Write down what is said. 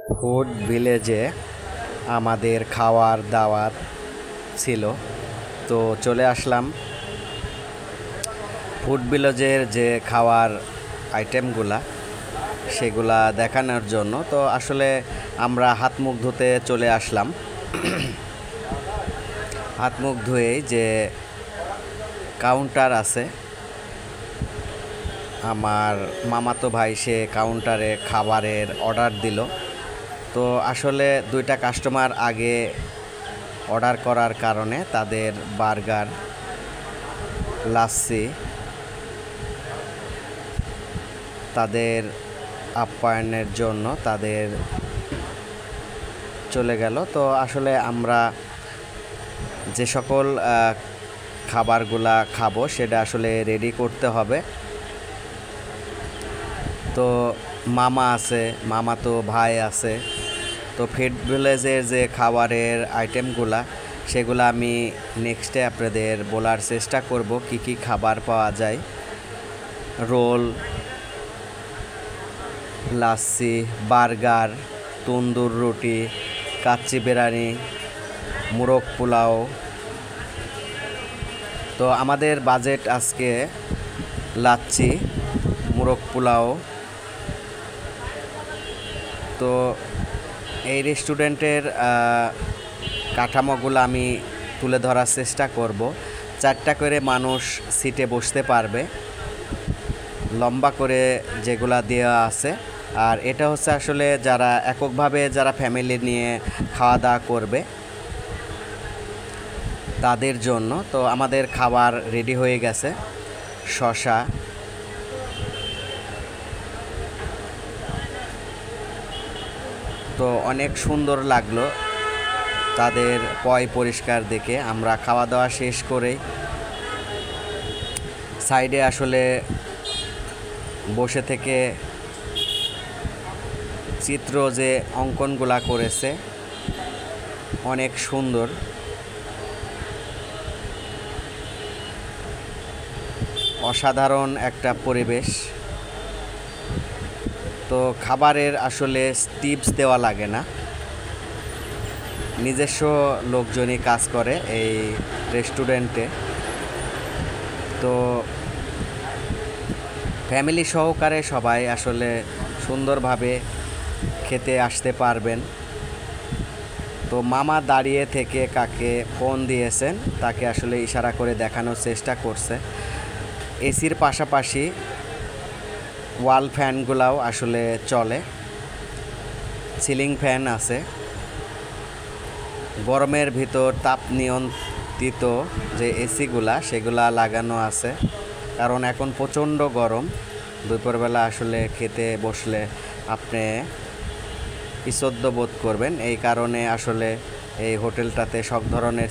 Food ভিলেজে আমাদের খাওয়ার দাওয়াত ছিল, তো চলে আসলাম ফুড ভিলেজের যে খাওয়ার আইটেমগুলা সেগুলা দেখানোর জন্য। তো আসলে আমরা হাত মুখ ধুতে চলে আসলাম। হাত মুখ ধুয়েই যে কাউন্টার আছে, আমার মামাতো ভাই সে কাউন্টারে খাবারের অর্ডার দিল। তো আসলে দুইটা কাস্টমার আগে অর্ডার করার কারণে তাদের বার্গার, লাচ্ছি তাদের আপ্যায়নের জন্য তাদের চলে গেল। তো আসলে আমরা যে সকল খাবারগুলা খাবো সেটা আসলে রেডি করতে হবে। তো মামা আছে, মামাতো ভাই আছে। তো ফুড ভিলেজের যে খাবারের আইটেমগুলা সেগুলো আমি নেক্সটে আপনাদের বলার চেষ্টা করব কি কি খাবার পাওয়া যায়। রোল, লাচ্ছি, বার্গার, তন্দুর রুটি, কাচ্চি বিরিয়ানি, মোরগ পোলাও। তো আমাদের বাজেট আজকে লাচ্ছি, মোরগ পোলাও। তো এই রেস্টুরেন্টের কাঠামোগুলো আমি তুলে ধরার চেষ্টা করব। 4টা করে মানুষ সিটে বসতে পারবে, লম্বা করে যেগুলা দেওয়া আছে। আর এটা হচ্ছে আসলে যারা এককভাবে যারা ফ্যামিলি নিয়ে খাওয়া দাওয়া করবে তাদের জন্য। তো আমাদের খাবার রেডি হয়ে গেছে। শসা, তো অনেক সুন্দর লাগলো তাদের পরিষ্কার দেখে। আমরা খাওয়া দাওয়া শেষ করে সাইডে আসলে বসে থেকে চিত্র যে অঙ্কনগুলা করেছে অনেক সুন্দর। অসাধারণ একটা পরিবেশ। তো খাবারের আসলে টিপস দেওয়া লাগে না, নিজস্ব লোকজনই কাজ করে এই রেস্টুরেন্টে। তো ফ্যামিলি সহকারে সবাই আসলে সুন্দরভাবে খেতে আসতে পারবেন। তো মামা দাঁড়িয়ে থেকে কাকে ফোন দিয়েছেন তাকে আসলে ইশারা করে দেখানোর চেষ্টা করছে। এসির পাশাপাশি ওয়াল ফ্যানগুলাও আসলে চলে, সিলিং ফ্যান আছে। গরমের ভিতর তাপ নিয়ন্ত্রিত যে এসিগুলা সেগুলা লাগানো আছে, কারণ এখন প্রচণ্ড গরম। দুপুরবেলা আসলে খেতে বসলে আপনি বিশুদ্ধ বোধ করবেন। এই কারণে আসলে এই হোটেলটাতে সব ধরনের